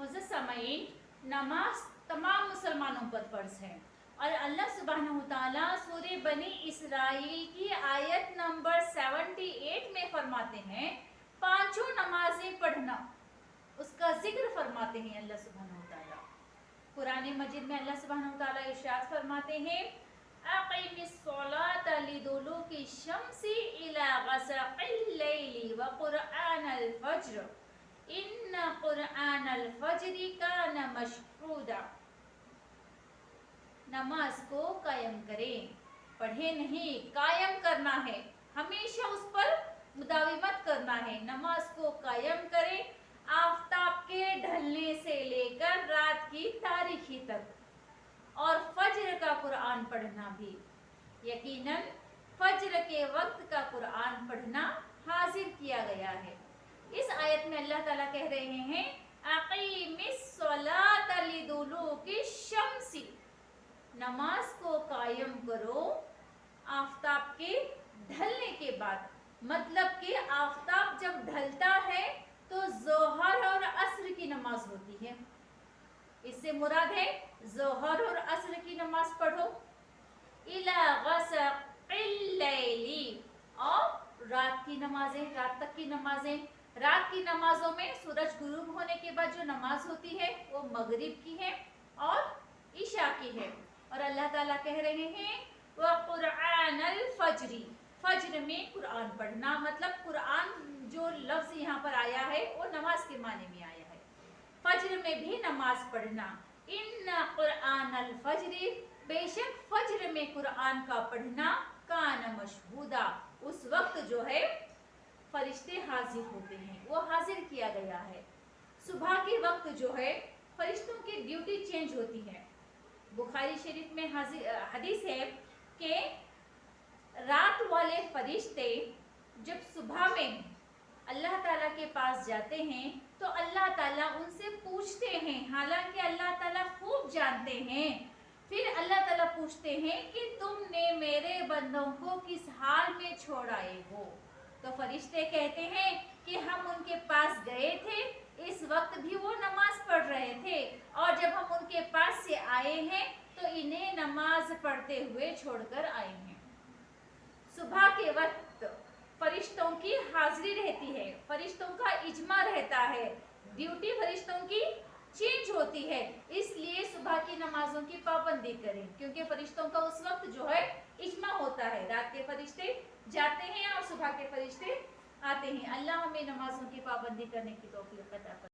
मुअज़्ज़ज़ सामईन, नमाज तमाम मुसलमानों पर फर्ज है और अल्लाह सुब्हानहू तआला सूरह बनी इसराइल की आयत नंबर 78 में फरमाते हैं, पांचों नमाजें पढ़ना, उसका जिक्र फरमाते हैं अल्लाह सुब्हानहू तआला। कुरान मजीद में अल्लाह सुब्हानहू तआला इरशाद फरमाते हैं, अक़ीमिस्सलात लिदुलूकी शम्सी इला ग़सक़िल लैली व क़ुरआनल फ़ज्र इन्ना क़ुरआनल फ़ज्रि कान मशहूदा। नमाज को कायम करें, पढ़े नहीं, कायम करना है, हमेशा उस पर मुदाविमत करना है। नमाज को कायम करें आफताब के ढलने से लेकर रात की तारीखी तक, और फज्र का कुरान पढ़ना भी। यकीनन फज्र के वक्त का कुरान पढ़ना हाजिर किया गया है। इस आयत में अल्लाह ताला कह रहे हैं, अक़ीमिस्सलात लिदुलूकी शम्सी, नमाज को कायम करो आफताब के ढलने के बाद। मतलब कि आफताब जब ढलता है तो ज़ोहर और असर की नमाज होती है। इससे मुराद है ज़ोहर और असर की नमाज पढ़ो। इला ग़सक़िल लैली, और रात की नमाजें, रात तक की नमाजें। रात की नमाजों में सूरज गुरूब होने के बाद जो नमाज होती है वो मगरिब की है और ईशा की है। और अल्लाह ताला कह रहे हैं व क़ुरआनल फ़ज्रि, फज्र में कुरान पढ़ना। मतलब कुरान जो लफ्ज़ यहाँ पर आया है वो नमाज के माने में आया है। फज्र में भी नमाज पढ़ना। इन्ना क़ुरआनल फ़ज्रि, बेशक फज्र में कुरान का पढ़ना, कान मशहूदा, उस वक्त जो है फरिश्ते हाजिर होते हैं, वो हाजिर किया गया है। सुबह के वक्त जो है फरिश्तों की ड्यूटी चेंज होती है। बुखारी शरीफ में हदीस है कि रात वाले फरिश्ते जब सुबह में अल्लाह ताला के पास जाते हैं तो अल्लाह ताला उनसे पूछते हैं, हालांकि अल्लाह ताला खूब जानते हैं, फिर अल्लाह ताला पूछते हैं कि तुमने मेरे बंदों को किस हाल में छोड़ आए हो। तो फरिश्ते कहते हैं कि हम उनके पास गए थे, इस वक्त भी वो नमाज पढ़ रहे थे, और जब हम उनके पास से आए हैं तो इन्हें नमाज पढ़ते हुए छोड़कर आए हैं। सुबह के वक्त फरिश्तों की हाजिरी रहती है, फरिश्तों का इज्मा रहता है, ड्यूटी फरिश्तों की चेंज होती है। इसलिए सुबह की नमाजों की पाबंदी करें, क्योंकि फरिश्तों का उस वक्त जो है इज्मा होता है। रात के फरिश्ते जाते हैं और सुबह के फरिश्ते आते हैं। अल्लाह हमें नमाजों की पाबंदी करने की तौफीक अता फरमाए।